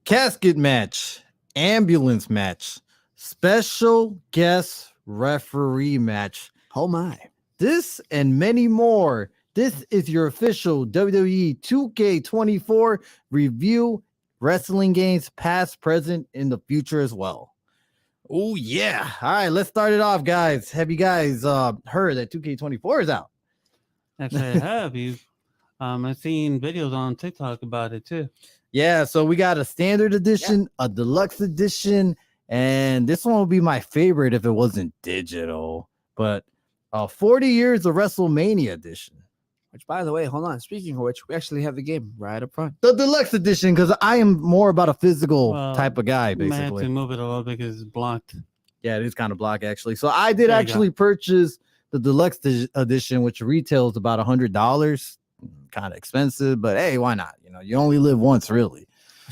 casket match, ambulance match, special guest referee match. Oh my. This and many more. This is your official WWE 2K24 review wrestling games, past, present, in the future as well. Oh yeah. All right, let's start it off, guys. Have you guys heard that 2K24 is out? Actually, I have. I've seen videos on TikTok about it too. Yeah, so we got a standard edition, a deluxe edition, and this one would be my favorite if it wasn't digital. But 40 years of WrestleMania edition. Which, by the way, hold on. Speaking of which, we actually have the game right up front. The deluxe edition, because I am more about a physical type of guy, I have basically. to move it a little because it's blocked. Yeah, it is kind of blocked, actually. So I did There you actually purchase the deluxe edition, which retails about $100. Kind of expensive, but hey, why not? You only live once, really.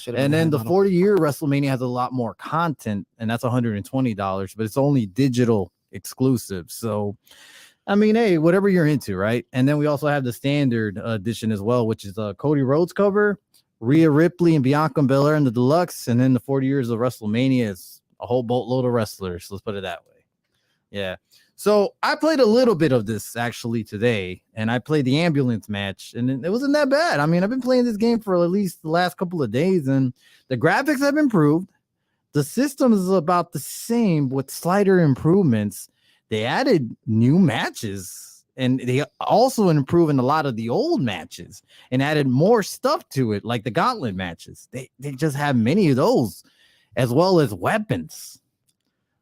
And then the 40-year WrestleMania has a lot more content, and that's $120, but it's only digital exclusive. So, I mean, hey, whatever you're into, right? And then we also have the standard edition as well, which is a Cody Rhodes cover, Rhea Ripley and Bianca Belair in the deluxe, and then the 40 years of WrestleMania is a whole boatload of wrestlers. Let's put it that way. Yeah. So I played a little bit of this actually today, and I played the ambulance match, and it wasn't that bad. I mean, I've been playing this game for at least the last couple of days, and the graphics have improved. The system is about the same with slighter improvements. They added new matches, and they also improved in a lot of the old matches and added more stuff to it, like the gauntlet matches. They just have many of those, as well as weapons.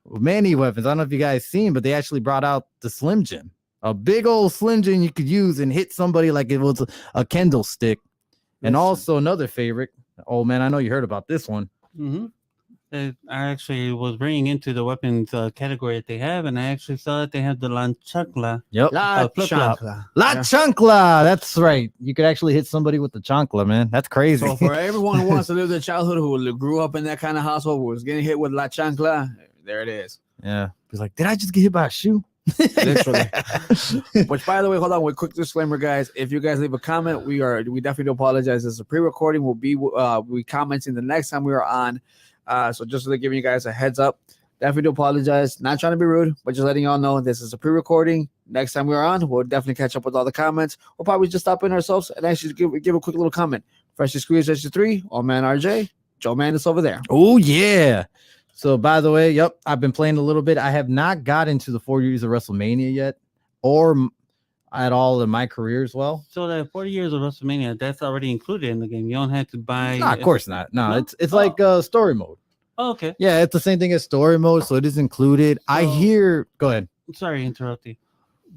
Many weapons. I don't know if you guys seen, but they actually brought out the Slim Jim, a big old Slim Jim you could use and hit somebody like it was a Kendall stick. And also another favorite. Oh man, I know you heard about this one. Mm-hmm. I actually was bringing into the weapons category that they have, and I actually saw that they have the Lanchakla. Yep. La flip-flop. chancla. La Chancla. That's right. You could actually hit somebody with the chancla, man. That's crazy. So for everyone who wants to live their childhood, who grew up in that kind of household, who was getting hit with La Chancla, there it is. Yeah. He's like, did I just get hit by a shoe? Literally. Which, by the way, hold on. With quick disclaimer, guys. If you guys leave a comment, we definitely do apologize. This is a pre-recording. We commenting the next time we are on. So just to giving you guys a heads up, definitely do apologize. Not trying to be rude, but just letting y'all know this is a pre-recording. Next time we're on, we'll definitely catch up with all the comments. We'll probably just stop in ourselves and actually give a quick little comment. Freshly Squeezed SG3, Old Man RJ, Joe Mandis over there. Oh yeah. So by the way, yep, I've been playing a little bit. I have not got into the 40 years of WrestleMania yet, or at all in my career as well. So the 40 years of WrestleMania, that's already included in the game. You don't have to buy. No, of course not. No, No? it's like story mode. Oh, okay. Yeah, it's the same thing as story mode, so it is included. I hear. Go ahead. Sorry to interrupt you.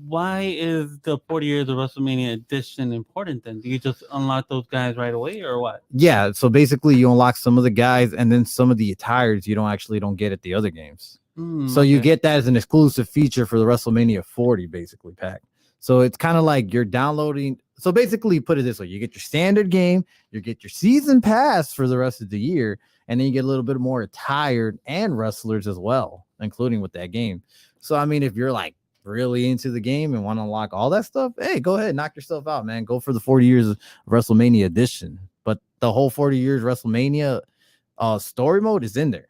Why is the 40 years of WrestleMania edition important then? Do you just unlock those guys right away or what? Yeah, so basically you unlock some of the guys and then some of the attires you don't get at the other games. So you get that as an exclusive feature for the WrestleMania 40 basically pack. So it's kind of like you're downloading. So basically put it this way, you get your standard game, you get your season pass for the rest of the year, and then you get a little bit more attired and wrestlers as well, including with that game. So I mean, if you're like really into the game and want to unlock all that stuff, hey, go ahead, knock yourself out, man. Go for the 40 years of WrestleMania edition. But the whole 40 years WrestleMania story mode is in there.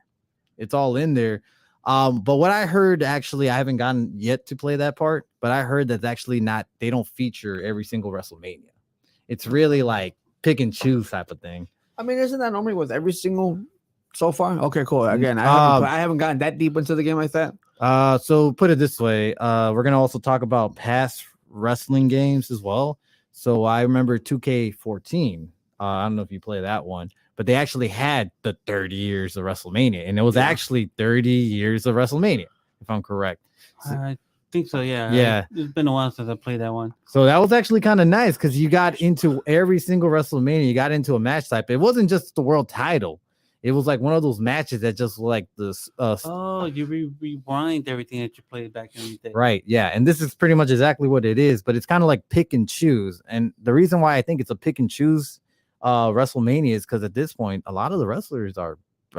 It's all in there. But what I heard, actually, I haven't gotten yet to play that part, but I heard that's actually not, they don't feature every single WrestleMania. It's really like pick and choose type of thing. I mean, isn't that normally with every single so far? Okay, cool. Again, I haven't gotten that deep into the game like that. So put it this way, we're gonna also talk about past wrestling games as well. So I remember 2K14. I don't know if you play that one, but they actually had the 30 years of WrestleMania, and it was actually 30 years of WrestleMania, if I'm correct. I think so, yeah. Yeah. It's been a while since I played that one. So that was actually kind of nice because you got into every single WrestleMania, you got into a match type. It wasn't just the world title. It was like one of those matches that just like this. You rewind everything that you played back in the day. Right. Yeah. And this is pretty much exactly what it is, but it's kind of like pick and choose. And the reason why I think it's a pick and choose WrestleMania is because at this point, a lot of the wrestlers are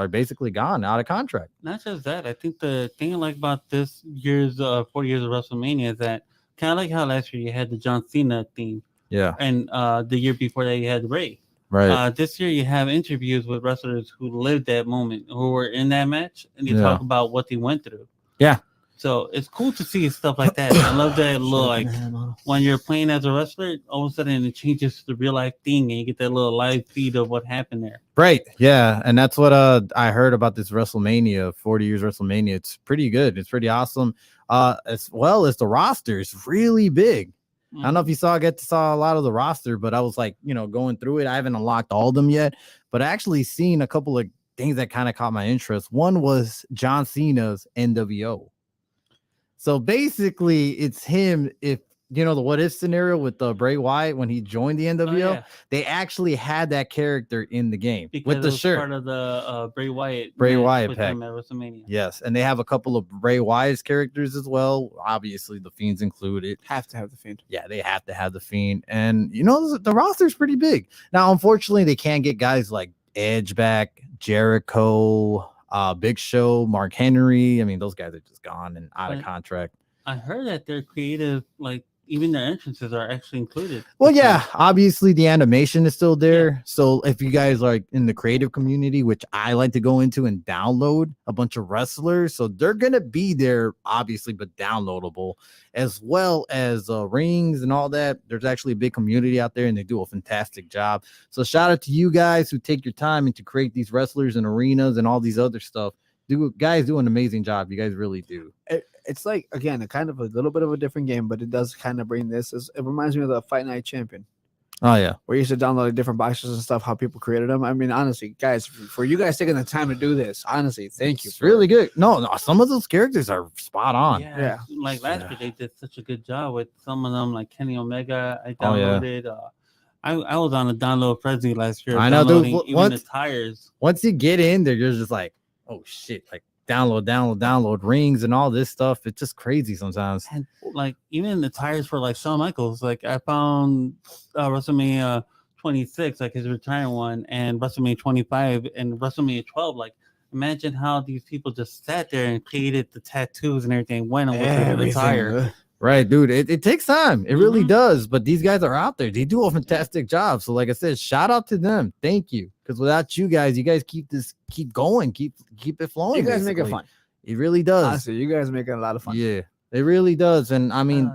basically gone out of contract. Not just that. I think the thing I like about this year's 40 years of WrestleMania is that kind of like how last year you had the John Cena theme. Yeah. And the year before that you had Ray. Right. This year, you have interviews with wrestlers who lived that moment, who were in that match, and they Yeah. talk about what they went through. Yeah. So it's cool to see stuff like that. I love that little, like, when you're playing as a wrestler, all of a sudden it changes to the real life thing, and you get that little live feed of what happened there. Right. Yeah. And that's what I heard about this WrestleMania, 40 years WrestleMania. It's pretty good. It's pretty awesome. As well as the roster is really big. I don't know if you saw a lot of the roster, but I was like, going through it. I haven't unlocked all of them yet, but I actually seen a couple of things that kind of caught my interest. One was John Cena's NWO. So basically, it's him. If the what if scenario with Bray Wyatt when he joined the NWO, they actually had that character in the game because with the it was shirt. Part of the Bray Wyatt pack at WrestleMania. Yes, and they have a couple of Bray Wyatt's characters as well. Obviously, the Fiend's included. Have to have the Fiend. Yeah, they have to have the Fiend, and the roster's pretty big. Now, unfortunately, they can't get guys like Edge back, Jericho. Big Show, Mark Henry. I mean, those guys are just gone and out of contract. I heard that their creative, like even their entrances are actually included. Well, yeah, obviously the animation is still there. Yeah. So if you guys are in the creative community, which I like to go into and download a bunch of wrestlers, so they're gonna be there, obviously, but downloadable, as well as rings and all that. There's actually a big community out there, and they do a fantastic job. So shout out to you guys who take your time and to create these wrestlers and arenas and all these other stuff. Guys do an amazing job. You guys really do. It's like, again, a kind of a little bit of a different game, but it does kind of bring this. It reminds me of the Fight Night Champion. Oh, yeah. Where you used to download different boxes and stuff, how people created them. I mean, honestly, guys, for you guys taking the time to do this, honestly, thank you. It's really good. No, some of those characters are spot on. Yeah. Like last year, they did such a good job with some of them, like Kenny Omega. I downloaded. I was on a download frenzy last year. I know, dude. Even the tires. Once you get in there, you're just like, oh, shit, like, download rings and all this stuff. It's just crazy sometimes. And like even the tires for like Shawn Michaels, like I found WrestleMania 26, like his retirement one, and WrestleMania 25 and WrestleMania 12. Like imagine how these people just sat there and created the tattoos and everything, went on with the tire. Right, dude. It takes time. It really does. But these guys are out there. They do a fantastic job. So, like I said, shout out to them. Thank you. Because without you guys keep going, keep it flowing. You guys make it fun. It really does. Honestly, you guys make it a lot of fun. Yeah, it really does. And I mean,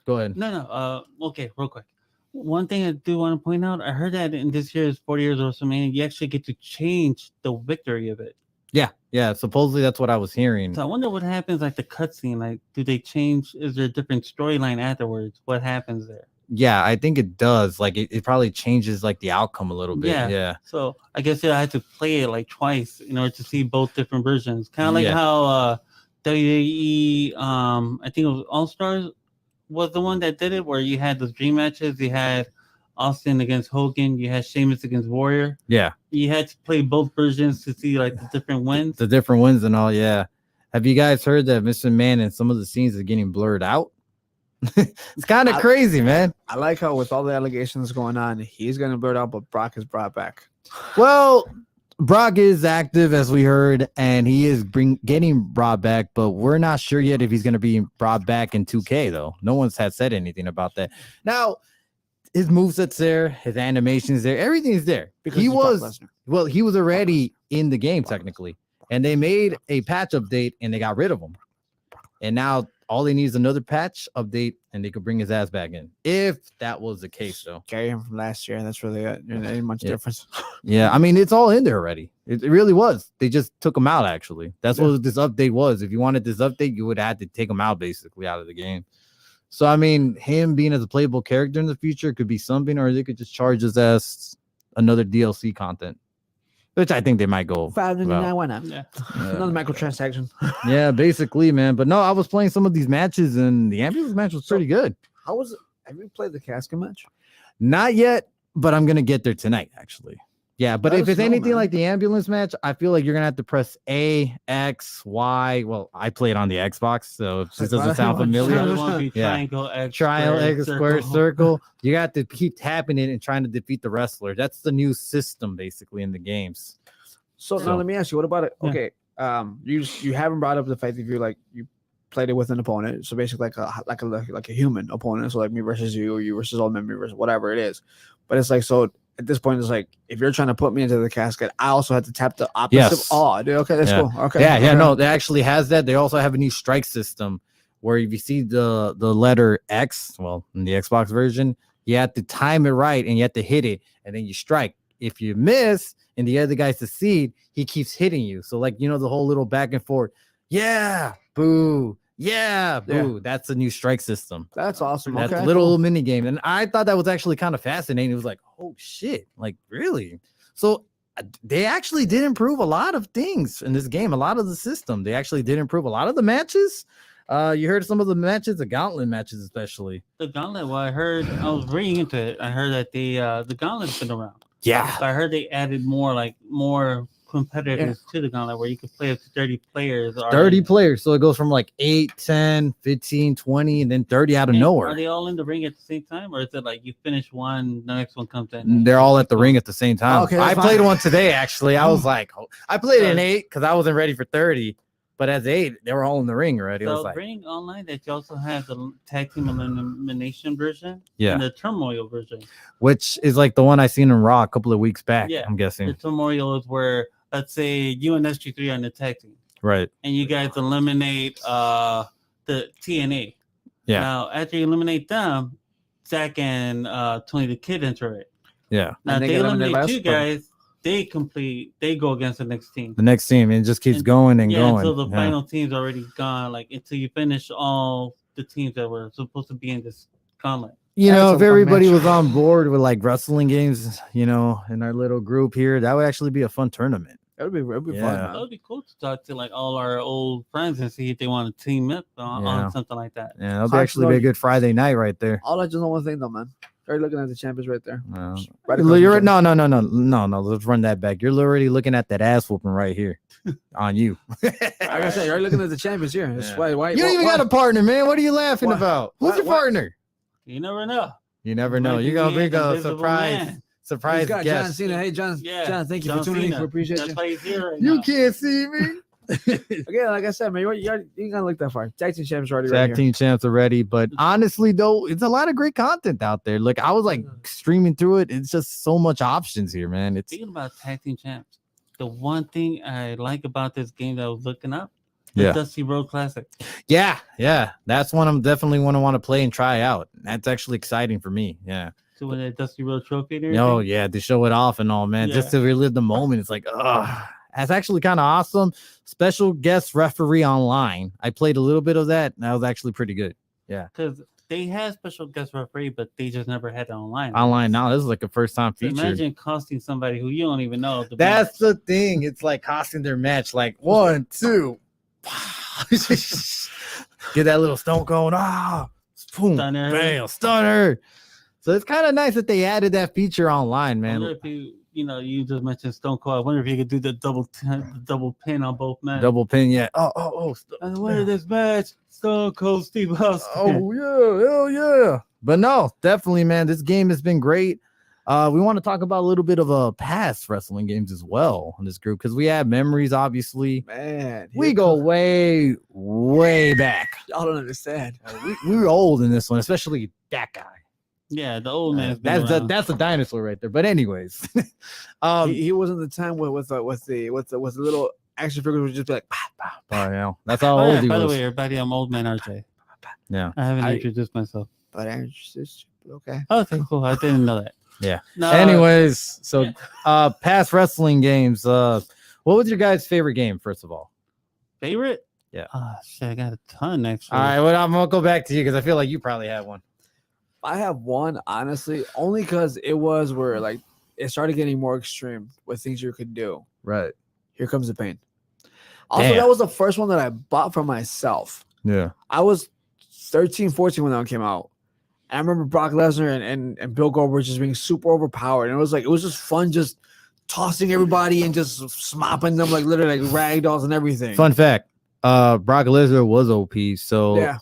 go ahead. No. Okay, real quick. One thing I do want to point out, I heard that in this year's 40 years of WrestleMania, you actually get to change the victory of it. Yeah. Supposedly that's what I was hearing. So I wonder what happens, like the cutscene. Like, do they change? Is there a different storyline afterwards? What happens there? Yeah, I think it does. Like, it probably changes like the outcome a little bit. Yeah. So I guess I had to play it like twice in order to see both different versions. Kind of like how WWE, I think it was All Stars, was the one that did it, where you had those dream matches. You had Austin against Hogan, you had Sheamus against Warrior. Yeah. You had to play both versions to see like the different wins. The different wins and all, yeah. Have you guys heard that Mr. Man and some of the scenes are getting blurred out? It's kind of crazy, man. I like how with all the allegations going on, he's going to blur out, but Brock is brought back. Well, Brock is active, as we heard, and he is getting brought back, but we're not sure yet if he's going to be brought back in 2K, though. No one's had said anything about that. Now, his moveset's there, his animation's there, everything's there. Because he was already in the game technically, and they made a patch update and they got rid of him. And now all they need is another patch update, and they could bring his ass back in. If that was the case, though. Carry him from last year. That's really it. There ain't much difference. Yeah, I mean, it's all in there already. It really was. They just took him out, actually. That's what this update was. If you wanted this update, you would have had to take him out, basically, out of the game. So, I mean, him being as a playable character in the future could be something, or they could just charge his ass another DLC content, which I think they might go. $5.99, why not? Yeah. Another microtransaction. Yeah, basically, man. But no, I was playing some of these matches, and the ambulance match was pretty good. How was it? Have you played the casket match? Not yet, but I'm going to get there tonight, actually. Yeah, but if it's anything like the ambulance match, I feel like you're going to have to press A, X, Y. Well, I play it on the Xbox, so if this doesn't sound familiar. Triangle, X, square, circle. You got to keep tapping it and trying to defeat the wrestler. That's the new system, basically, in the games. So now let me ask you, what about it? Okay, you haven't brought up the fact that you played it with an opponent, so basically like a human opponent, so like me versus you, or you versus all men, me versus whatever it is. But it's like, so at this point, it's like if you're trying to put me into the casket, I also have to tap the opposite. Yes. Oh, dude, okay, that's cool. Okay. Yeah, okay. no, they actually has that. They also have a new strike system where if you see the letter X, well, in the Xbox version, you have to time it right and you have to hit it and then you strike. If you miss and the other guy succeed, he keeps hitting you. So like, the whole little back and forth. Yeah, boo. Yeah, boo. Yeah. That's a new strike system. That's awesome. That's Okay, a little cool. mini game. And I thought that was actually kind of fascinating. It was like, oh shit, like really? So they actually did improve a lot of things in this game, a lot of the system. They actually did improve a lot of the matches. You heard some of the matches, the gauntlet matches, especially. The gauntlet. Well, I was reading into it. I heard that the gauntlet's been around. Yeah. So I heard they added more competitors to the gauntlet where you could play up to 30 players. 30 players. So it goes from like 8, 10, 15, 20, and then 30 out of nowhere. Are they all in the ring at the same time? Or is it like you finish one, the next one comes in? They're all at the ring at the same time. Okay, I played one today, actually. I was like, I played in 8 because I wasn't ready for 30. But as 8, they were all in the ring already. So I was like, Ring Online, that you also have the tag team elimination version, yeah, and the turmoil version, which is like the one I seen in Raw a couple of weeks back. Yeah, I'm guessing the turmoil is where, let's say, you and SG3 are in the tag team, right? And you guys eliminate the TNA. Yeah. Now after you eliminate them, Zach and Tony the Kid enter it. Yeah. Now And they they eliminate you guys. They go against the next team. The next team, and it just keeps going and going. Until the final team's already gone, like until you finish all the teams that were supposed to be in this gauntlet. If everybody was on board with like wrestling games, in our little group here, that would actually be a fun tournament. It'd be fun. That would be cool to talk to like all our old friends and see if they want to team up on something like that. Yeah, that'll actually be a good Friday night right there. I'll let you know one thing though, man. You're looking at the champions right there. No. No. Let's run that back. You're already looking at that ass whooping right here on you. Like I said, you're looking at the champions here. That's why you don't even got a partner, man. What are you laughing about? Who's your partner? You never know. You never know. You're gonna bring a surprise guest. John Cena. Hey, John. Yeah. John, thank you for tuning in. We appreciate That's you. why he's here right You now. can't see me. Again, like I said, man, you ain't gonna look that far. Tag team champs already. Tag team champs already, but honestly, though, it's a lot of great content out there. Like I was like streaming through it. It's just so much options here, man. It's Speaking about tag team champs, the one thing I like about this game that I was looking up, the Dusty Road Classic. Yeah, that's one I'm definitely want to play and try out. That's actually exciting for me. Yeah. To win a Dusty Road trophy and everything. Oh yeah, to show it off and all, man. Just to relive the moment. It's like, that's actually kind of awesome. Special guest referee online. I played a little bit of that. And that was actually pretty good. Yeah. Because they had special guest referee, but they just never had it online. Online now. This is like a first time So feature. imagine costing somebody who you don't even know. That's the thing. It's like costing their match. Like 1, 2. Get that little stone going. Boom, Stunner. bam, stunner. So it's kind of nice that they added that feature online, man. I wonder if you just mentioned Stone Cold. I wonder if you could do the double pin on both men. Double pin, yeah. Oh. And the winner of this match, Stone Cold Steve Austin. Oh yeah, hell yeah. But no, definitely, man. This game has been great. We want to talk about a little bit of past wrestling games as well in this group because we have memories, obviously. Man, we go way, way back. Y'all don't understand. We were old in this one, especially that guy. Yeah, the old man. That's a dinosaur right there. But anyways, he wasn't the time with the little action figures would just be like, that's how old he was. By the way, everybody, I'm old man RJ. Yeah, I haven't introduced myself. But okay. Okay, cool. I didn't know that. Yeah. No, anyways, so past wrestling games. What was your guys' favorite game? First of all, favorite? Yeah. Shit, I got a ton actually. All right, well, I'm gonna go back to you because I feel like you probably have one. I have one, honestly, only because it was where like it started getting more extreme with things you could do. Right. Here Comes the Pain. Also, that was the first one that I bought for myself. Yeah. I was 13, 14 when that one came out. And I remember Brock Lesnar and Bill Goldberg just being super overpowered. And it was just fun just tossing everybody and just smopping them like literally like rag dolls and everything. Fun fact, Brock Lesnar was OP. So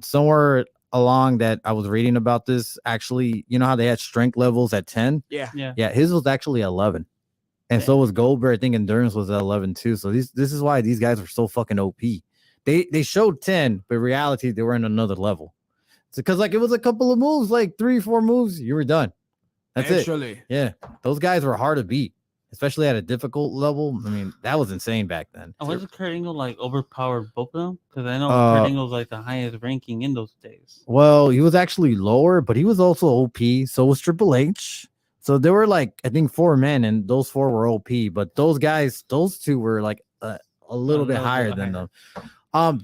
somewhere along that I was reading about this, actually, you know how they had strength levels at 10? Yeah. His was actually 11. And so was Goldberg. I think endurance was at 11 too. So this is why these guys were so fucking OP. They showed 10, but in reality, they were in another level. Because like it was a couple of moves, like 3-4 moves, you were done. That's Actually. it. Yeah, those guys were hard to beat, especially at a difficult level. I mean, that was insane back then. Wasn't Kurt Angle like overpowered both of them? Because I know Kurt Angle's like the highest ranking in those days. Well, he was actually lower, but he was also OP. So was Triple H. So there were like, I think 4 men, and those 4 were OP. But those guys, those 2 were like a little bit higher than them.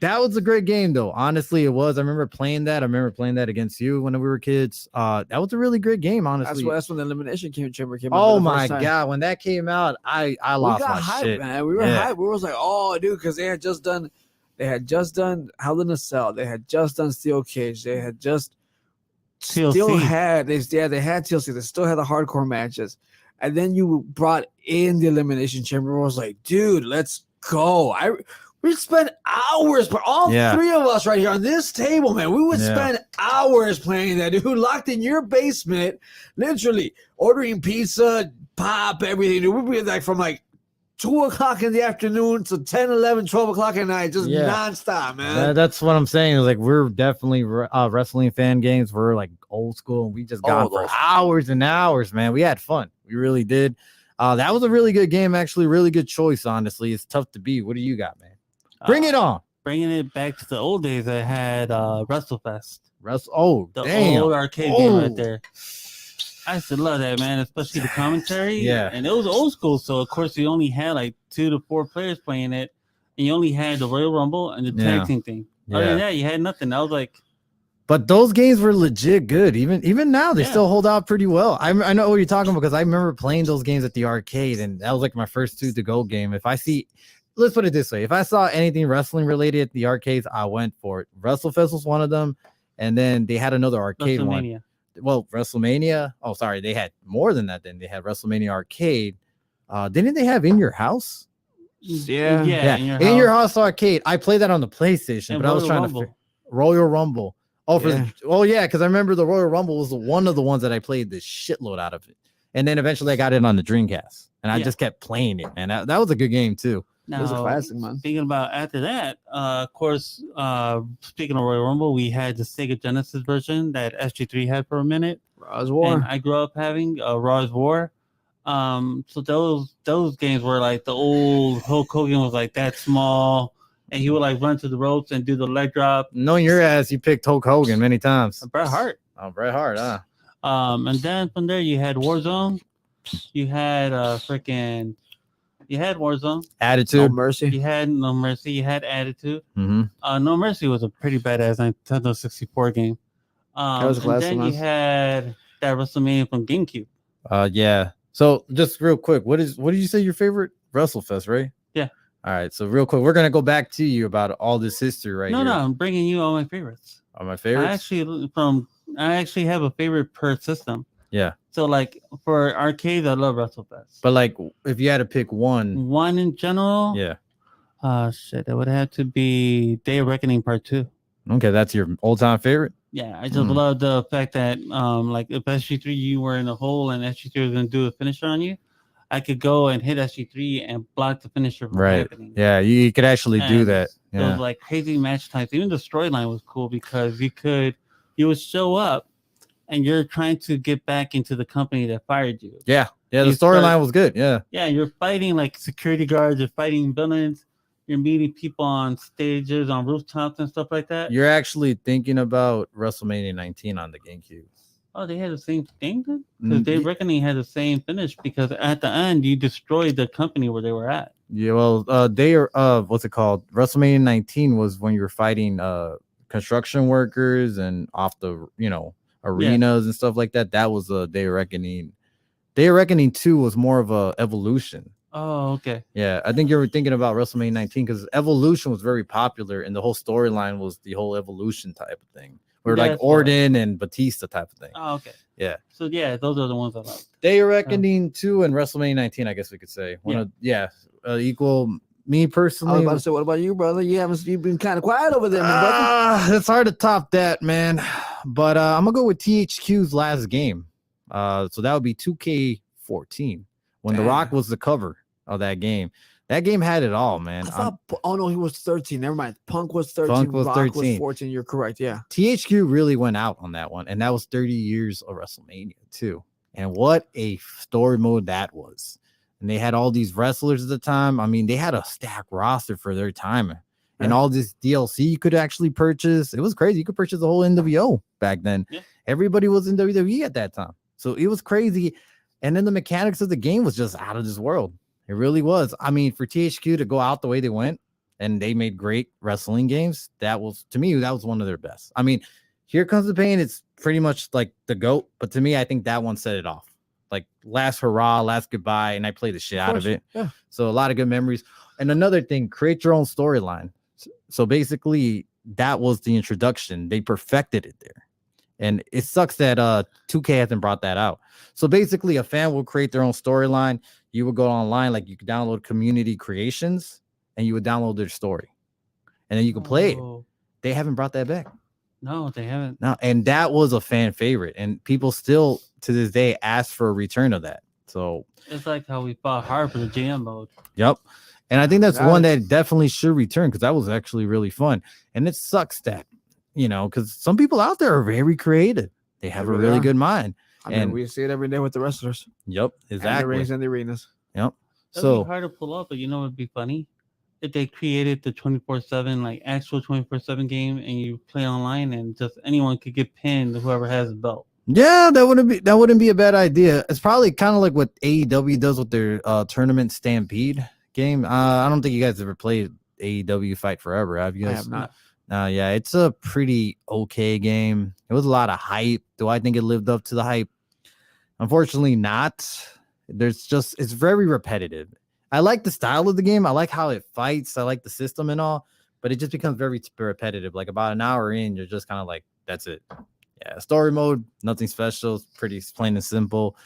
That was a great game, though. Honestly, it was. I remember playing that. I remember playing that against you when we were kids. That was a really great game, honestly. That's when the Elimination Chamber came out. Oh my god, when that came out, I lost my hyped, shit, man. We were hyped. We was like, oh, dude, because they had just done Hell in a Cell. They had just done Steel Cage. They had just TLC. They had TLC. They still had the hardcore matches, and then you brought in the Elimination Chamber. I was like, dude, let's go. We spent hours, but all 3 of us right here on this table, man, we would spend hours playing that, dude, locked in your basement, literally ordering pizza, pop, everything. Dude, we'd be like from like 2 o'clock in the afternoon to 10, 11, 12 o'clock at night, just nonstop, man. That's what I'm saying. Is like we're definitely wrestling fan games. We're like old school, and we just got for hours and hours, man. We had fun. We really did. That was a really good game, actually. Really good choice, honestly. It's tough to beat. What do you got, man? Bring it on. Bringing it back to the old days, I had WrestleFest. The old arcade game right there. I used to love that, man, especially the commentary. Yeah. And it was old school, so of course you only had like 2 to 4 players playing it, and you only had the Royal Rumble and the tag team thing. Other than that, you had nothing. I was like, but those games were legit good. Even now, they still hold out pretty well. I know what you're talking about because I remember playing those games at the arcade, and that was like my first 2 to go game. Let's put it this way. If I saw anything wrestling related at the arcades, I went for it. WrestleFest was one of them. And then they had another arcade one. Well, WrestleMania. Oh, sorry. They had more than that. Then they had WrestleMania Arcade. Didn't they have In Your House? Yeah. In Your House Arcade. I played that on the PlayStation, but I was trying to Royal Rumble. Because I remember the Royal Rumble was one of the ones that I played the shitload out of it. And then eventually I got it on the Dreamcast. And I just kept playing it. And that was a good game, too. Now, it was a classic, man. Thinking about after that, of course, speaking of Royal Rumble, we had the Sega Genesis version that SG3 had for a minute. Raw's War. And I grew up having Raw's War. So those games were like the old Hulk Hogan was like that small, and he would like run to the ropes and do the leg drop. Knowing your ass, you picked Hulk Hogan many times. Bret Hart. Oh, Bret Hart, huh? And then from there you had Warzone. You had You had Warzone. Attitude. No Mercy. You had No Mercy. You had Attitude. Mm-hmm. No Mercy was a pretty badass Nintendo 64 game. That was a classic. And then you had that WrestleMania from GameCube. Yeah. So just real quick, what did you say your favorite WrestleFest, right? Yeah. All right. So real quick, we're gonna go back to you about all this history right here. No, I'm bringing you all my favorites. All my favorites. I actually have a favorite per system. Yeah. So like for arcades, I love WrestleFest. But like, if you had to pick one in general, yeah. It would have to be Day of Reckoning Part 2. Okay, that's your all-time favorite. Yeah, I just love the fact that like if SG3 you were in a hole and SG3 was gonna do a finisher on you, I could go and hit SG3 and block the finisher from happening. Yeah, you could actually do that. Yeah. Those like crazy match types. Even the storyline was cool because you would show up and you're trying to get back into the company that fired you. Yeah. Yeah, the storyline was good. Yeah. Yeah, you're fighting like security guards, you're fighting villains, you're meeting people on stages, on rooftops and stuff like that. You're actually thinking about WrestleMania 19 on the GameCube. Oh, they had the same thing then? Because Day of Reckoning had the same finish because at the end you destroyed the company where they were at. Yeah, well, what's it called? WrestleMania 19 was when you were fighting construction workers and off the, arenas and stuff like that. That was a Day of Reckoning. Day of Reckoning 2 was more of a Evolution. Oh, okay. Yeah, I think you were thinking about WrestleMania 19 because Evolution was very popular and the whole storyline was the whole Evolution type of thing. Where like Orton and Batista type of thing. Oh, okay. Yeah. So yeah, those are the ones I like. Day of Reckoning 2 and WrestleMania 19, I guess we could say. Equal. Me personally. I was about to say, what about you, brother? You've been kind of quiet over there, my brother. It's hard to top that, man. But I'm gonna go with THQ's last game. So that would be 2K14 when The Rock was the cover of that game. That game had it all, man. He was 13. Never mind. Punk was 13. Was Rock 13. was 14. You're correct. Yeah. THQ really went out on that one, and that was 30 years of WrestleMania too. And what a story mode that was. And they had all these wrestlers at the time. I mean, they had a stacked roster for their time. And all this DLC you could actually purchase. It was crazy. You could purchase the whole NWO back then. Yeah. Everybody was in WWE at that time. So it was crazy. And then the mechanics of the game was just out of this world. It really was. I mean, for THQ to go out the way they went and they made great wrestling games, that was, to me, that was one of their best. I mean, Here Comes the Pain, it's pretty much like the GOAT. But to me, I think that one set it off. Like last hurrah, last goodbye. And I played the shit out of it. Yeah. So a lot of good memories. And another thing, create your own storyline. So basically, that was the introduction. They perfected it there. And it sucks that 2K hasn't brought that out. So basically, a fan will create their own storyline. You would go online, like you could download community creations, and you would download their story. And then you could play it. They haven't brought that back. No, they haven't. No, and that was a fan favorite. And people still, to this day, ask for a return of that. So it's like how we fought hard for the GM mode. Yep. And I think that's one that definitely should return because that was actually really fun. And it sucks that, because some people out there are very creative. They have a really good mind. I mean, we see it every day with the wrestlers. Yep, exactly. And the rings and the arenas. Yep. That would be hard to pull up, but you know what would be funny? If they created the 24/7, like actual 24/7 game, and you play online, and just anyone could get pinned, whoever has a belt. Yeah, that wouldn't be a bad idea. It's probably kind of like what AEW does with their tournament Stampede game. I don't think you guys ever played AEW Fight Forever, have you guys? I have not. Yeah, it's a pretty okay game. It was a lot of hype. Do I think it lived up to the hype? Unfortunately, not. It's very repetitive. I like the style of the game. I like how it fights. I like the system and all, but it just becomes very repetitive. Like about an hour in, you're just kind of like, that's it. Yeah, story mode, nothing special. It's pretty plain and simple.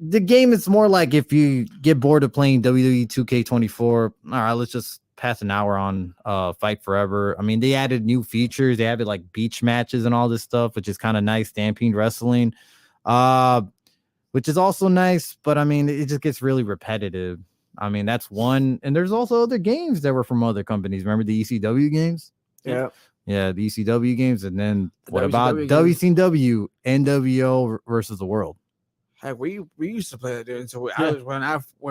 The game is more like if you get bored of playing WWE 2K24, all right, let's just pass an hour on Fight Forever. I mean, they added new features. They added like beach matches and all this stuff, which is kind of nice. Stampede wrestling, which is also nice, but I mean, it just gets really repetitive. I mean, that's one. And there's also other games that were from other companies. Remember the ECW games? Yeah. Yeah, the ECW games. And then what about WCW, NWO versus the World? Heck, we used to play that, dude. So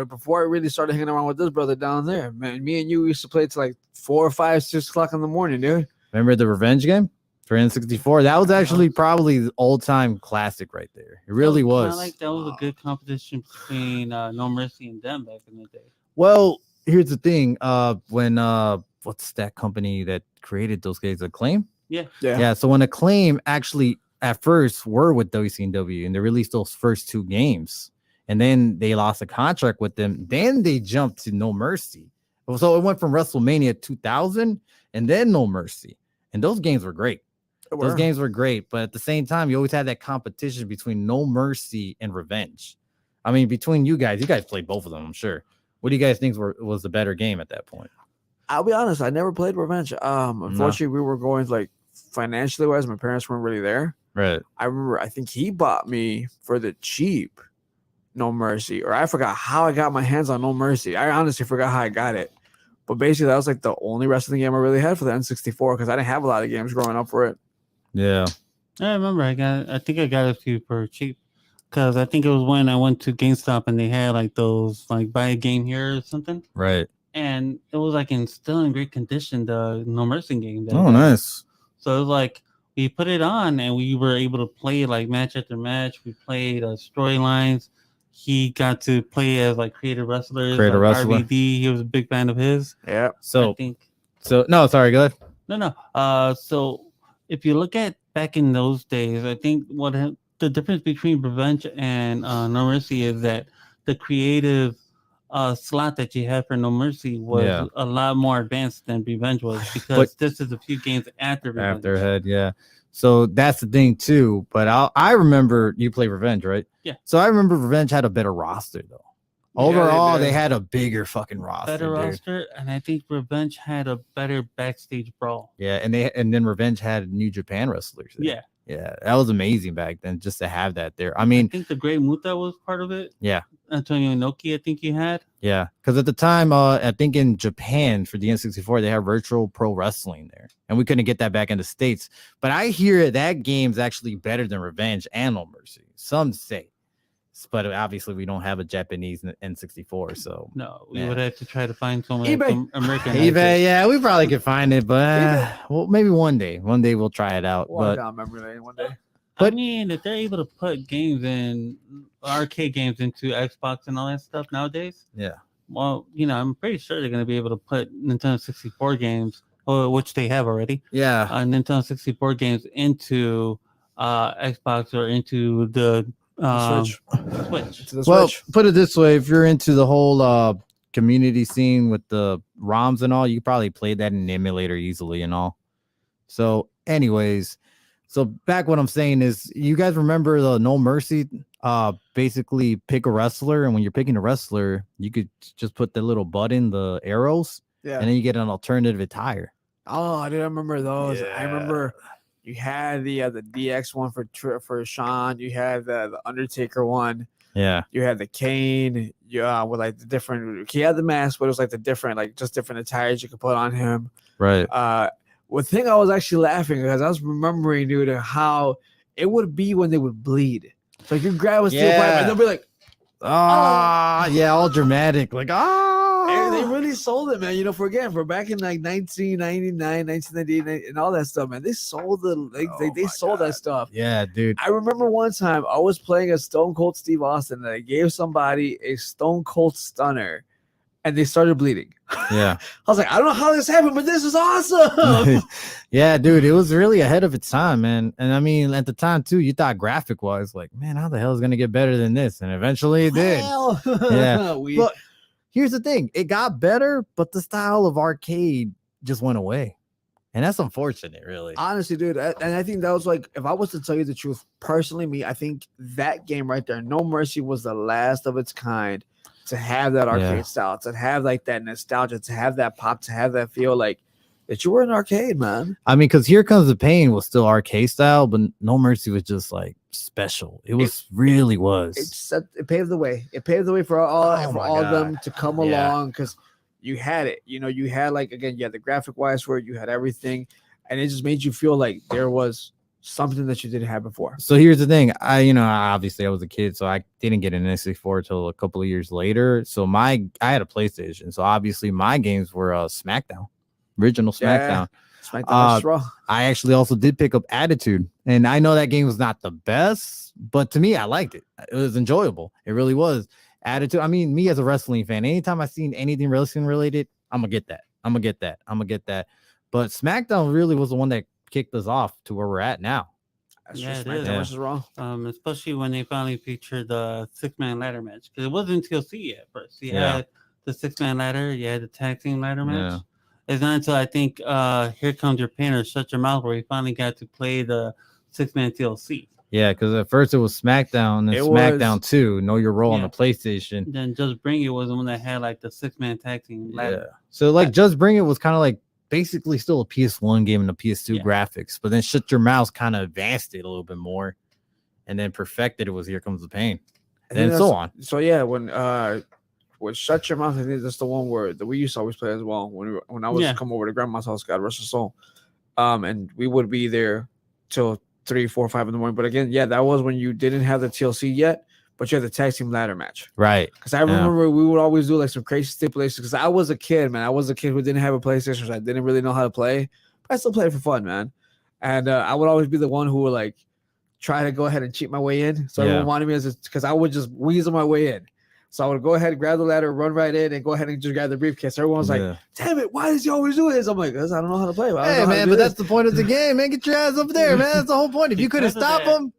before I really started hanging around with this brother down there, man, me and you used to play till like 4 or 5, 6 o'clock in the morning, dude. Remember the Revenge game for N64? That was actually probably the all-time classic right there. It really was. Like that was a good competition between No Mercy and them back in the day. Well, here's the thing. When what's that company that created those games? Acclaim? Yeah. So when Acclaim actually at first were with WCW and they released those first 2 games, and then they lost a contract with them. Then they jumped to No Mercy. So it went from WrestleMania 2000 and then No Mercy, and those games were great. Those games were great, but at the same time, you always had that competition between No Mercy and Revenge. I mean, between you guys played both of them, I'm sure. What do you guys think was the better game at that point? I'll be honest, I never played Revenge. Unfortunately, we were going like financially wise, my parents weren't really there. Right. I remember, I think he bought me for the cheap No Mercy, or I forgot how I got my hands on No Mercy. I honestly forgot how I got it. But basically, that was like the only wrestling game I really had for the N64 because I didn't have a lot of games growing up for it. Yeah. I remember I think I got it to you for cheap because I think it was when I went to GameStop and they had like those like buy a game here or something. Right. And it was like still in great condition, the No Mercy game. Oh, nice. So it was like we put it on and we were able to play like match after match. We played storylines. He got to play as like creative wrestlers. RVD, he was a big fan of his. Yeah. So no, sorry, go ahead. No. So if you look at back in those days, I think the difference between Revenge and No Mercy is that the creative slot that you had for No Mercy was a lot more advanced than Revenge was because this is a few games after Revenge. Afterhead, yeah. So that's the thing too. But I remember you play Revenge, right? Yeah. So I remember Revenge had a better roster though. Overall, they had a bigger fucking roster. Roster, and I think Revenge had a better backstage brawl. Yeah, and then Revenge had New Japan wrestlers. Yeah. Yeah, that was amazing back then just to have that there. I mean, I think the Great Muta was part of it. Yeah. Antonio Inoki, I think you had. Yeah, because at the time, I think in Japan for the N64, they have virtual pro wrestling there, and we couldn't get that back in the States. But I hear that game's actually better than Revenge and No Mercy. Some say. but obviously we don't have a Japanese N64, so No, we would have to try to find someone eBay. American. eBay, yeah, we probably could find it, but well, maybe one day we'll try it out. Walk But down memory lane one day. I mean, if they're able to put games in arcade games into Xbox and all that stuff nowadays, yeah, well, I'm pretty sure they're going to be able to put Nintendo 64 games, which they have already, yeah, Nintendo 64 games into Xbox or into the Switch. Switch. To the well, Switch. put it this way: if you're into the whole community scene with the ROMs and all, you probably play that in an emulator easily and all. So, anyways, so back what I'm saying is, you guys remember the No Mercy? Basically pick a wrestler, and when you're picking a wrestler, you could just put the little button, the arrows, Yeah. and then you get an alternative attire. Oh, I didn't remember those. Yeah. I remember you had the DX one for Sean. You had the Undertaker one. Yeah, You had the Kane. Yeah, with like the different. He had the mask, but it was like the different, like just different attires you could put on him. right. One thing I was actually laughing because I was remembering, dude, how it would be when they would bleed. So you grab a steel pipe and they'll be like, yeah, all dramatic, like They really sold it, man. For back in like 1999, 1998, and all that stuff, man. They sold they sold that stuff. Yeah, dude. I remember one time I was playing a Stone Cold Steve Austin and I gave somebody a Stone Cold Stunner and they started bleeding. Yeah. I was like, I don't know how this happened, but this is awesome. Yeah, dude, it was really ahead of its time, man. And I mean, at the time too, you thought graphic wise, like, man, how the hell is gonna get better than this? And eventually it did. Well, Yeah. But here's the thing, it got better, but the style of arcade just went away. And that's unfortunate, really. Honestly, dude, and I think that was like, if I was to tell you the truth, personally, I think that game right there, No Mercy, was the last of its kind to have that arcade style, to have like that nostalgia, to have that pop, to have that feel like that you were in an arcade, man. I mean, because Here Comes the Pain was still arcade style, but No Mercy was just like special. It really was. It paved the way. It paved the way for all of them to come along because you had it. You had like, again, you had the graphic wise where you had everything, and it just made you feel like there was something that you didn't have before. So here's the thing. Obviously I was a kid, so I didn't get an N64 until a couple of years later. So I had a PlayStation. So obviously my games were SmackDown, original SmackDown. SmackDown Raw. I actually also did pick up Attitude, and I know that game was not the best, but to me, I liked it. It was enjoyable. It really was. Attitude. I mean, me as a wrestling fan, anytime I seen anything wrestling related, I'm gonna get that. I'm gonna get that. But SmackDown really was the one that kicked us off to where we're at now. Yeah, it is. SmackDown versus Raw. Especially when they finally featured the 6-man ladder match, because it wasn't until TLC at first. You had the 6-man ladder, you had the tag team ladder match. It's not until I think Here Comes Your Pain or Shut Your Mouth where we finally got to play the 6-man TLC. Yeah, because at first it was SmackDown and SmackDown 2, Know Your Role on the PlayStation. Then Just Bring It was the one that had like the 6-man tag team ladder. So like Just Bring It was kind of like basically still a PS1 game and a PS2 graphics, but then Shut Your Mouth kind of advanced it a little bit more and then perfected it with Here Comes the Pain. And so on. So yeah, when Shut Your Mouth, I think that's the one where we used to always play as well when I was come over to grandma's house, God rest her soul. And we would be there till 3, 4, 5 in the morning. But again, that was when you didn't have the TLC yet, but you had the tag team ladder match. Right. Because I remember we would always do like some crazy stipulations because I was a kid, man. I was a kid who didn't have a PlayStation, so I didn't really know how to play. But I still played for fun, man. And I would always be the one who would like try to go ahead and cheat my way in. So everyone wanted me because I would just weasel my way in. So I would go ahead and grab the ladder, run right in, and go ahead and just grab the briefcase. Everyone was like, damn it, why does he always do this? I'm like, because I don't know how to play. Hey, man, but that's the point of the game, man. Get your ass up there, man. That's the whole point. If you couldn't stop him.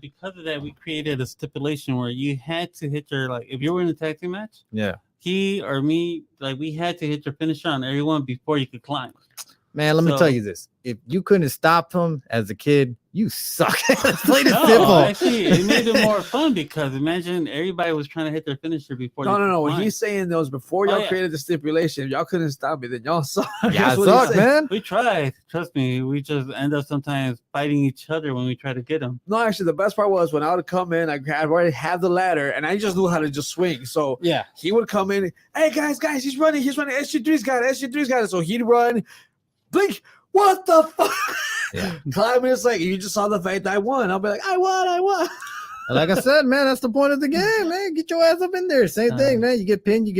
Because of that, we created a stipulation where you had to hit your, like, if you were in a tag team match, he or me, like, we had to hit your finisher on everyone before you could climb. Man, let me tell you this. If you couldn't stop him as a kid, you suck. Let's play this simple. Actually, it made it more fun because imagine everybody was trying to hit their finisher before. No. What he's saying those before y'all created the stipulation, if y'all couldn't stop me, then y'all suck. Yeah, I suck, man. We tried. Trust me. We just end up sometimes fighting each other when we try to get them. No, actually, the best part was when I would come in, I already had the ladder, and I just knew how to just swing. So he would come in. Hey, guys, he's running. SG3's got it. So he'd run. Blink. What the fuck? Climbing, it's like, you just saw the fact I won. I'll be like, I won. Like I said, man, that's the point of the game, man. Get your ass up in there. Same thing, man. You get pinned, you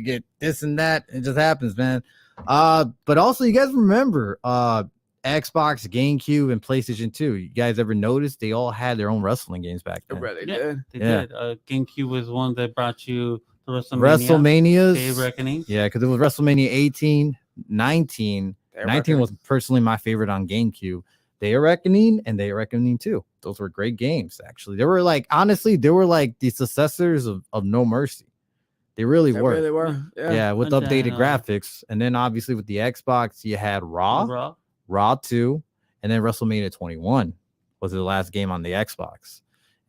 get this and that. It just happens, man. But also, you guys remember Xbox, GameCube, and PlayStation 2. You guys ever noticed they all had their own wrestling games back then? They did. They did. GameCube was one that brought you the WrestleMania's Day of Reckoning. Yeah, because it was WrestleMania 18, 19. 19 was personally my favorite on GameCube. Day of Reckoning and Day of Reckoning 2. Those were great games, actually. They were like, honestly, they were like the successors of No Mercy. They really were. Really were. Yeah, with updated graphics. And then obviously with the Xbox, you had Raw 2, and then WrestleMania 21 was the last game on the Xbox.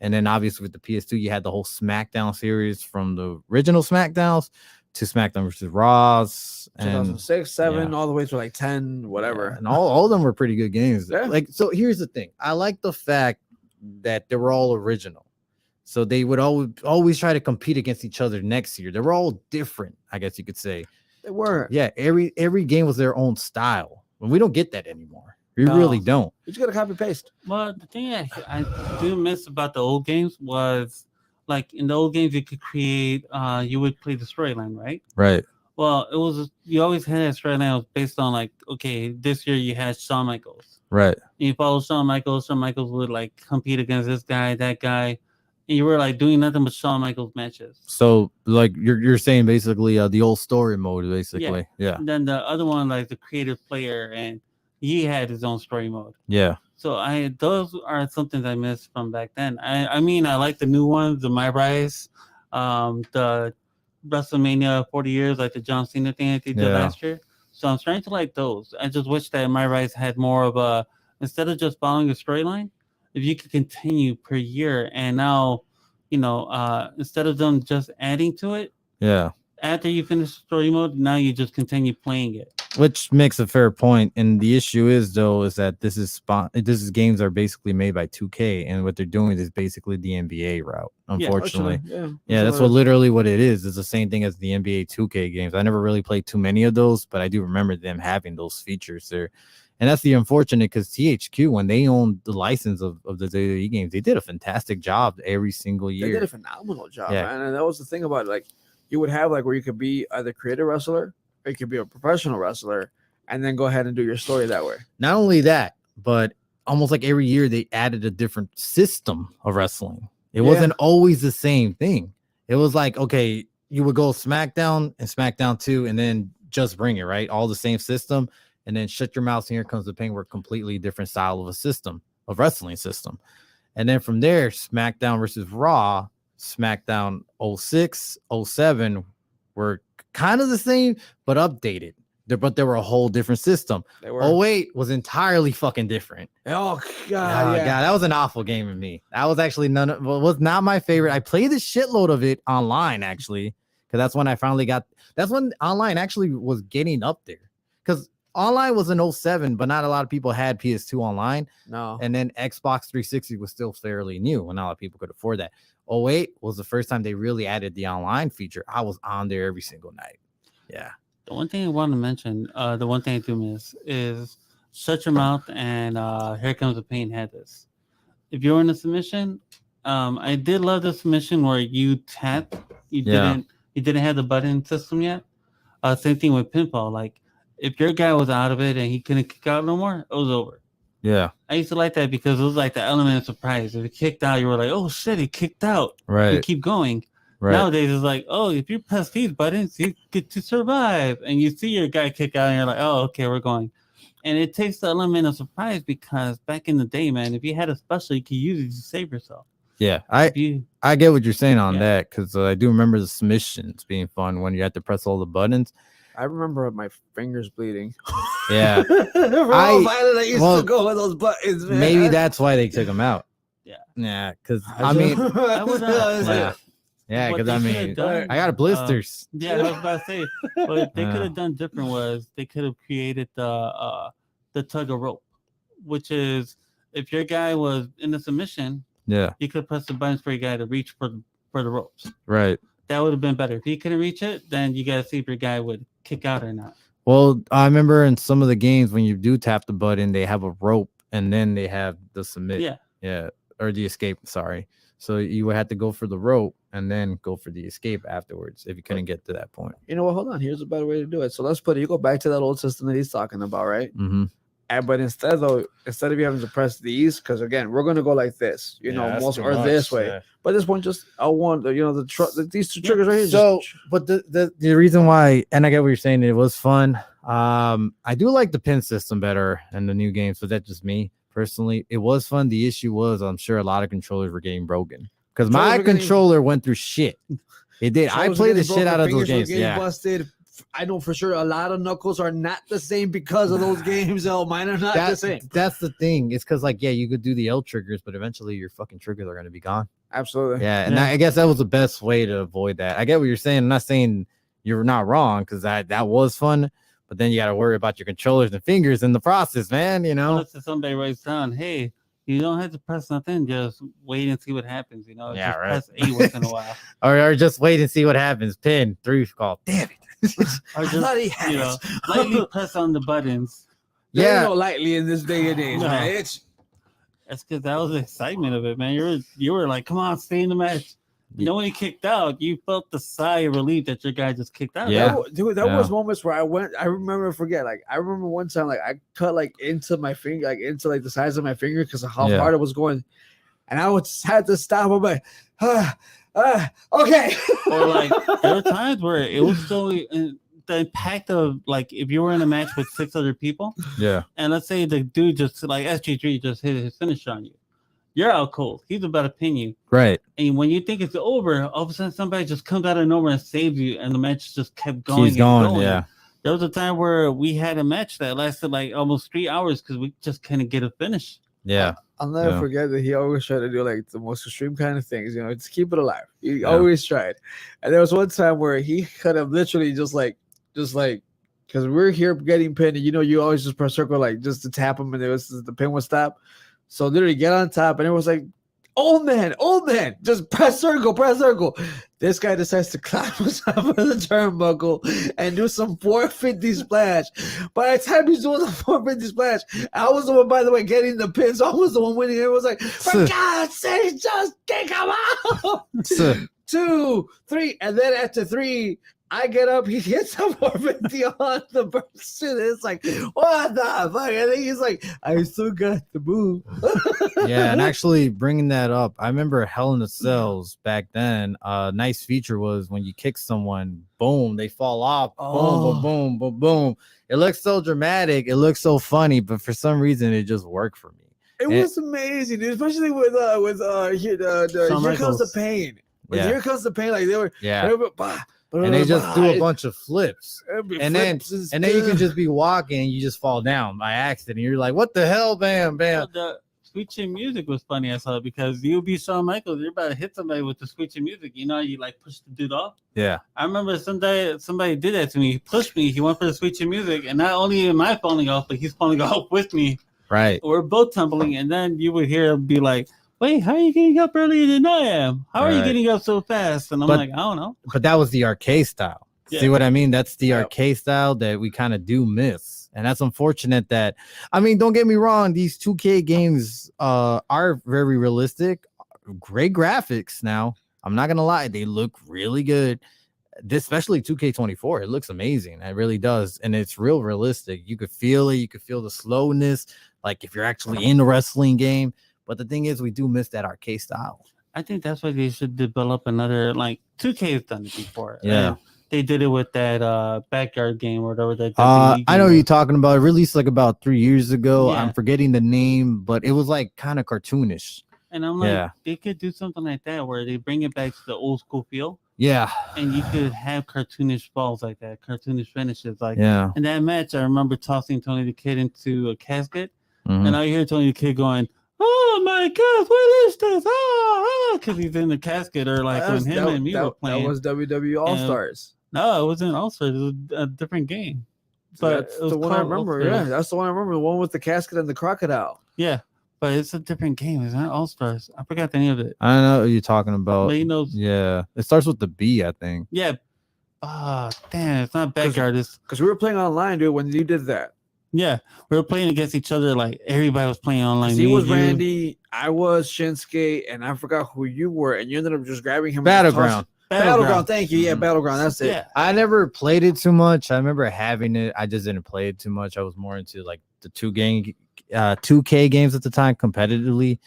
And then obviously with the PS2, you had the whole SmackDown series from the original SmackDowns to SmackDown versus Raws, and 2006, 7, all the way to like 10, whatever. Yeah, and all of them were pretty good games. Yeah. Like, so here's the thing. I like the fact that they were all original. So they would always try to compete against each other next year. They were all different, I guess you could say. They were. Yeah, every game was their own style. And we don't get that anymore. We really don't. You just gotta copy paste. Well, the thing I do miss about the old games was, like, in the old games, you could create, you would play the storyline, right? Right. Well, it was, you always had that storyline based on, like, okay, this year you had Shawn Michaels. Right. And you follow Shawn Michaels would, like, compete against this guy, that guy. And you were, like, doing nothing but Shawn Michaels matches. So, like, you're saying basically the old story mode, basically. Yeah. And then the other one, like, the creative player, and he had his own story mode. Yeah. So those are some things I missed from back then. I mean, I like the new ones, the My Rise, the WrestleMania 40 years, like the John Cena thing that they did last year. So I'm starting to like those. I just wish that My Rise had more of a, instead of just following a storyline, if you could continue per year. And now, instead of them just adding to it, after you finish story mode, now you just continue playing it. Which makes a fair point. And the issue is, though, is that this is games are basically made by 2K, and what they're doing is basically the NBA route, unfortunately. Yeah, that's literally what it is. It's the same thing as the NBA 2K games. I never really played too many of those, but I do remember them having those features there. And that's the unfortunate, because THQ, when they owned the license of the WWE games, they did a fantastic job every single year. They did a phenomenal job, man. And that was the thing about it. Like, you would have, like, where you could be either creative wrestler, or you could be a professional wrestler, and then go ahead and do your story that way. Not only that, but almost like every year they added a different system of wrestling. It wasn't always the same thing. It was like, okay, you would go SmackDown and SmackDown 2, and then just bring it, right? All the same system, and then shut your mouth, and here comes the pain. We're completely different style of a system, of wrestling system. And then from there, SmackDown versus Raw, SmackDown 06, 07 were kind of the same, but updated. But they were a whole different system. 08 was entirely fucking different. Oh God, God, that was an awful game of me. That was actually was not my favorite. I played a shitload of it online, actually, because that's when I finally that's when online actually was getting up there. Because online was in 07, but not a lot of people had PS2 online. No. And then Xbox 360 was still fairly new, and not a lot of people could afford that. 08 was the first time they really added the online feature. I was on there every single night. Yeah. The one thing I want to mention, the one thing I do miss is Shut Your Mouth and Here Comes the Pain had this. If you're in a submission, I did love the submission where you tap. You didn't have the button system yet. Same thing with pinfall. Like, if your guy was out of it and he couldn't kick out no more, it was over. Yeah. I used to like that because it was like the element of surprise. If he kicked out, you were like, oh shit, he kicked out. Right. You keep going. Right. Nowadays, it's like, oh, if you press these buttons, you get to survive. And you see your guy kick out, and you're like, oh, okay, we're going. And it takes the element of surprise, because back in the day, man, if you had a special, you could use it to save yourself. Yeah, I get what you're saying on that, because I do remember the submissions being fun when you had to press all the buttons. I remember my fingers bleeding. Yeah. I used to go with those buttons, man. Maybe that's why they took them out. Yeah. Yeah, because I mean, because I mean, I got blisters. I was about to say, what they could have done different was they could have created the tug of rope, which is if your guy was in the submission, you could press the buttons for your guy to reach for the ropes. Right. That would have been better. If he couldn't reach it, then you gotta see if your guy would kick out or not. Well, I remember in some of the games when you do tap the button, they have a rope and then they have the submit. Yeah, or the escape. Sorry. So you would have to go for the rope and then go for the escape afterwards if you couldn't get to that point. You know what? Hold on. Here's a better way to do it. So let's put it. You go back to that old system that he's talking about, right? Mm-hmm. But instead of you having to press these, because again, we're gonna go like this, most or this way. Yeah. But this one just I want these two triggers right here. So, but the reason why, and I get what you're saying, it was fun. I do like the pin system better in the new games, but that's just me personally. It was fun. The issue was, I'm sure a lot of controllers were getting broken because my controller went through shit. It did. I played the shit out of those games. Yeah. Busted. I know for sure a lot of knuckles are not the same because of those games. Oh, mine are not the same. That's the thing. It's because, like, yeah, you could do the L triggers, but eventually your fucking triggers are going to be gone. Absolutely. Yeah, and I guess that was the best way to avoid that. I get what you're saying. I'm not saying you're not wrong because that was fun, but then you got to worry about your controllers and fingers in the process, man. Unless somebody writes down, hey, you don't have to press nothing. Just wait and see what happens. Yeah, just right. Press A once in a while, or just wait and see what happens. Pin 3 call. Damn it. Or just lightly press on the buttons. Yeah, no lightly in this day and age, man. That's because that was the excitement of it, man. You were like, come on, stay in the match. You know, when you kicked out, you felt the sigh of relief that your guy just kicked out. Yeah, dude, that was moments where I remember one time, like I cut like into my finger, like into like the size of my finger because of how hard it was going, and I had to stop. I'm like, okay. Or like there were times where it was so the impact of like if you were in a match with 6 other people, and let's say the dude just like SG3 just hit his finish on you, you're out cold. He's about to pin you, right? And when you think it's over, all of a sudden somebody just comes out of nowhere and saves you, and the match just kept going. He's going. Yeah. There was a time where we had a match that lasted like almost 3 hours because we just couldn't get a finish. Yeah. I'll never forget that he always tried to do like the most extreme kind of things, to keep it alive. He always tried. And there was one time where he could have literally just like, because we're here getting pinned, and you always just press circle like just to tap him, and the pin would stop. So literally get on top, and it was like, old man, just press circle. This guy decides to climb on top of the turnbuckle and do some 450 splash. By the time he's doing the 450 splash, I was the one, by the way, getting the pins. I was the one winning. It was like, for God's sake, just kick him out. 2, 3, and then after 3, I get up, he hits a 450 on the person. It's like, what the fuck? And then he's like, I still got the move. Yeah, and actually bringing that up, I remember Hell in the Cells back then. Nice feature was when you kick someone, boom, they fall off. Boom, boom, boom, boom. It looks so dramatic. It looks so funny, but for some reason, it just worked for me. It was amazing, dude. Especially with Here Comes the Pain. Here Comes the Pain, like they were, and they just do a bunch of flips, and then you can just be walking and you just fall down by accident. You're like, what the hell, bam, bam. The screeching music was funny, I saw, because you'll be Shawn Michaels, you're about to hit somebody with the screeching music. You like push the dude off. Yeah. I remember somebody did that to me. He pushed me. He went for the screeching music, and not only am I falling off, but he's falling off with me. Right. We're both tumbling, and then you would hear him be like, wait, how are you getting up earlier than I am? How are you getting up so fast? And I'm like, I don't know. But that was the arcade style. Yeah. See what I mean? That's the arcade style that we kind of do miss. And that's unfortunate that, don't get me wrong, these 2K games are very realistic. Great graphics now. I'm not going to lie. They look really good. Especially 2K24. It looks amazing. It really does. And it's real realistic. You could feel it. You could feel the slowness. Like if you're actually in a wrestling game. But the thing is, we do miss that arcade style. I think that's why they should develop another, 2K has done it before. Yeah. They did it with that backyard game or whatever. That I know what you're talking about. It released about 3 years ago. Yeah. I'm forgetting the name, but it was kind of cartoonish. And I'm like, they could do something like that where they bring it back to the old school feel. Yeah. And you could have cartoonish falls like that, cartoonish finishes. In that match, I remember tossing Tony the Kid into a casket. Mm-hmm. And I hear Tony the Kid going, oh my God, what is this? Because he's in the casket, or when him and me were playing. That was WWE All Stars. No, it wasn't All Stars. It was a different game. But that's the one I remember. Yeah, that's the one I remember. The one with the casket and the crocodile. Yeah, but it's a different game. It's not All Stars. I forgot the name of it. I know what you're talking about. But yeah, it starts with the B, I think. Yeah. Damn, it's not Backyard. Because we were playing online, dude, when you did that. Yeah, we were playing against each other. Like everybody was playing online. He Me was and you. Randy, I was Shinsuke, and I forgot who you were, and you ended up just grabbing him. Battleground. Battleground. Thank you. Yeah, Mhm. Battleground. That's it. Yeah, I never played it too much. I remember having it. I just didn't play it too much. I was more into like the 2K games at the time competitively.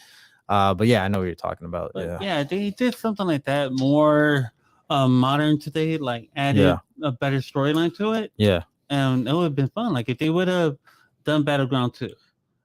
But yeah, I know what you're talking about. but Yeah. they did something like that more modern today. Like added a better storyline to it, Yeah. and it would have been fun. Like if they would have done Battleground 2.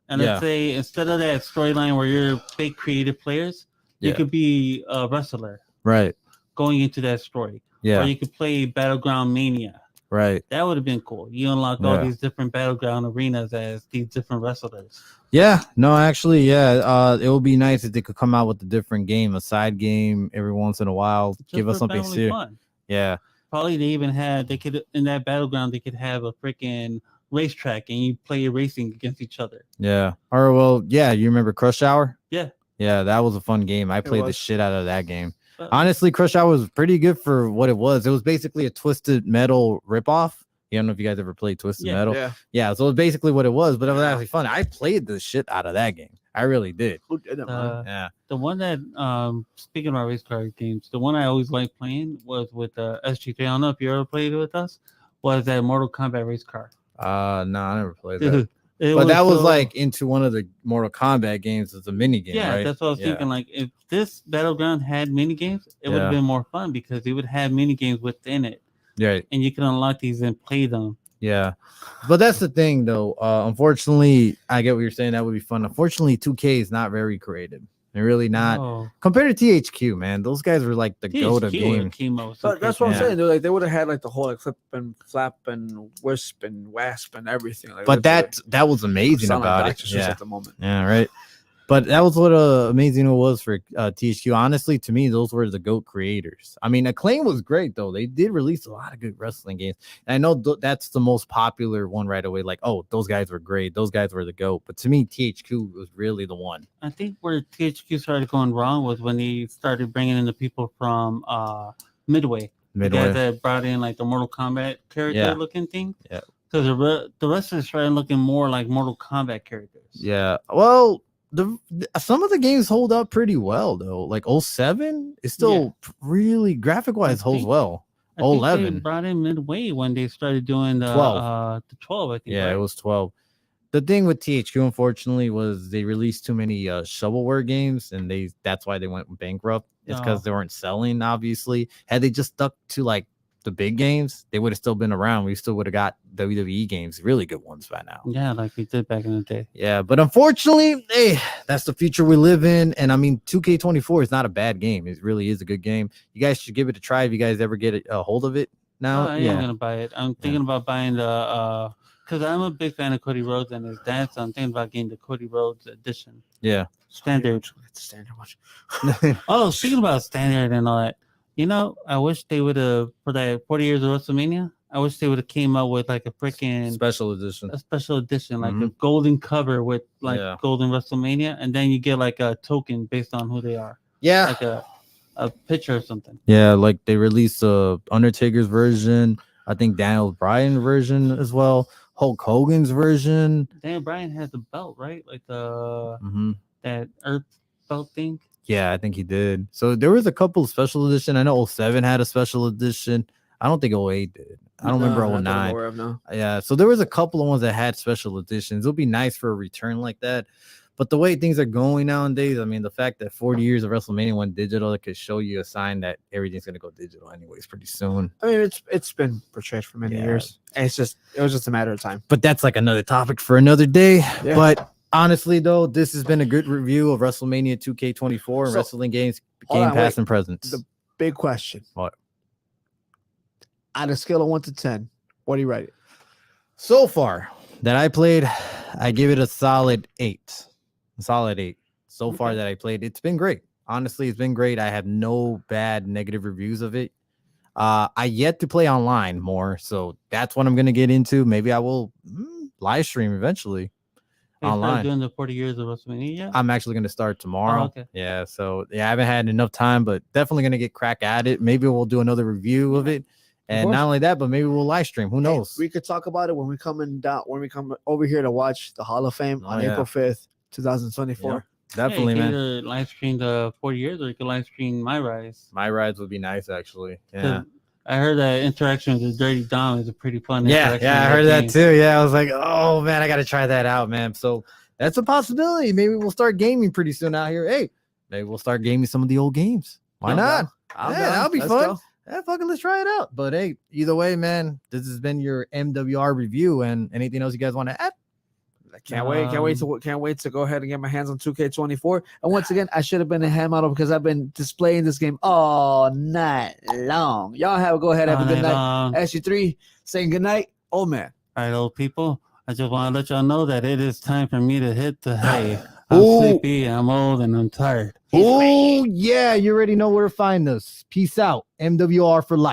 And Yeah. let's say instead of that storyline where you're big creative players, you Yeah. could be a wrestler Right. going into that story. Yeah. Or you could play Battleground Mania. Right. That would have been cool. You unlocked all Yeah. these different Battleground arenas as these different wrestlers. Yeah. No, actually, yeah. It would be nice if they could come out with a different game, a side game every once in a while. Just Give us for something family serious. fun. Yeah. Probably they even had they could in that Battleground they could have a freaking racetrack and you play racing against each other. Yeah. Or well, yeah. You remember Crush Hour? Yeah. Yeah, that was a fun game. I played the was. shit out of that game. Honestly, Crush Hour was pretty good for what it was. It was basically a Twisted Metal ripoff. I don't know if you guys ever played Twisted Metal. Yeah, so it was basically what it was, but it was actually fun. I played the shit out of that game. I really did. Yeah. The one that speaking about race car games, the one I always liked playing was with SG3. I don't know if you ever played it with us. Was that Mortal Kombat race car? No, I never played that. Dude, But that was like into one of the Mortal Kombat games as a mini game, yeah, right? that's what I was thinking. Like if this Battleground had mini games, it would have been more fun because it would have mini games within it. Right. And you can unlock these and play them. Yeah. But that's the thing though. Unfortunately, I get what you're saying. That would be fun. Unfortunately, 2K is not very creative. They're really not compared to THQ, man. Those guys were like the go-to game. So that's what I'm saying. They're like they would have had like the whole like flip and flap and wisp and wasp and everything. Like, but that was amazing about it. At the moment. Yeah, right. But that was what amazing it was for THQ. Honestly, to me, those were the GOAT creators. I mean, Acclaim was great, though. They did release a lot of good wrestling games. And I know that's the most popular one right away. Like, oh, those guys were great. Those guys were the GOAT. But to me, THQ was really the one. I think where THQ started going wrong was when they started bringing in the people from Midway. The guys that brought in like the Mortal Kombat character looking thing. Yeah. Because the wrestlers started looking more like Mortal Kombat characters. Yeah. Well, some of the games hold up pretty well though. Like 07 is still really graphic wise holds well. 11 they brought in Midway when they started doing the 12 I think. Yeah, right? It was 12. The thing with THQ unfortunately was they released too many shovelware games and that's why they went bankrupt. It's because they weren't selling, obviously. Had they just stuck to like the big games, they would have still been around. We still would have got WWE games, really good ones by now. Yeah, like we did back in the day. Yeah, but unfortunately, that's the future we live in. And I mean, 2K24 is not a bad game. It really is a good game. You guys should give it a try if you guys ever get a hold of it now. I am gonna buy it. I'm thinking about buying the because I'm a big fan of Cody Rhodes and his dance. So I'm thinking about getting the Cody Rhodes edition. Yeah, standard. Standard watch. Oh, speaking about standard and all that. You know, I wish they would have for that 40 years of WrestleMania. I wish they would have came up with like a freaking special edition, like a golden cover with like golden WrestleMania, and then you get like a token based on who they are. Yeah, like a picture or something. Yeah, like they released Undertaker's version. I think Daniel Bryan version as well. Hulk Hogan's version. Daniel Bryan has a belt, right? Like the that Earth belt thing. Yeah, I think he did. So there was a couple of special edition. I know 07 had a special edition. I don't think 08 did. I don't remember 09. Yeah, so there was a couple of ones that had special editions. It'll be nice for a return like that. But the way things are going nowadays, I mean, the fact that 40 years of WrestleMania went digital, it could show you a sign that everything's going to go digital anyways pretty soon. I mean, it's been portrayed for many years. And it was just a matter of time. But that's like another topic for another day. Yeah. But honestly, though, this has been a good review of WrestleMania 2K24 and wrestling games, past and present. The big question. What? On a scale of 1 to 10, what do you rate it? So far that I played, I give it a solid 8. A solid 8. So far that I played, it's been great. Honestly, it's been great. I have no bad negative reviews of it. I yet to play online more, so that's what I'm going to get into. Maybe I will live stream eventually. Online. Doing the 40 years of WrestleMania yet? I'm actually going to start tomorrow. Oh, okay. Yeah, so I haven't had enough time, but definitely going to get crack at it. Maybe we'll do another review of it, And not only that, but maybe we'll live stream. Who knows? We could talk about it when we come over here to watch the Hall of Fame on April 5th, 2024. Yep. Definitely, you man. Either live stream the 40 years or you can live stream my rise. My rides would be nice, actually. Yeah. I heard that interaction with the Dirty Dom is a pretty fun interaction. Yeah, I heard that too. Yeah, I was like, oh, man, I got to try that out, man. So that's a possibility. Maybe we'll start gaming pretty soon out here. Hey, maybe we'll start gaming some of the old games. Why not? That'll be fun. Yeah, fucking let's try it out. But hey, either way, man, this has been your MWR review. And anything else you guys want to add? Can't wait to go ahead and get my hands on 2K24. And once again, I should have been a hand model because I've been displaying this game all night long. Y'all go ahead, have a good night. SG3 saying good night. Old man. All right, old people. I just want to let y'all know that it is time for me to hit the hay. I'm sleepy, I'm old, and I'm tired. Oh, yeah. You already know where to find us. Peace out. MWR for life.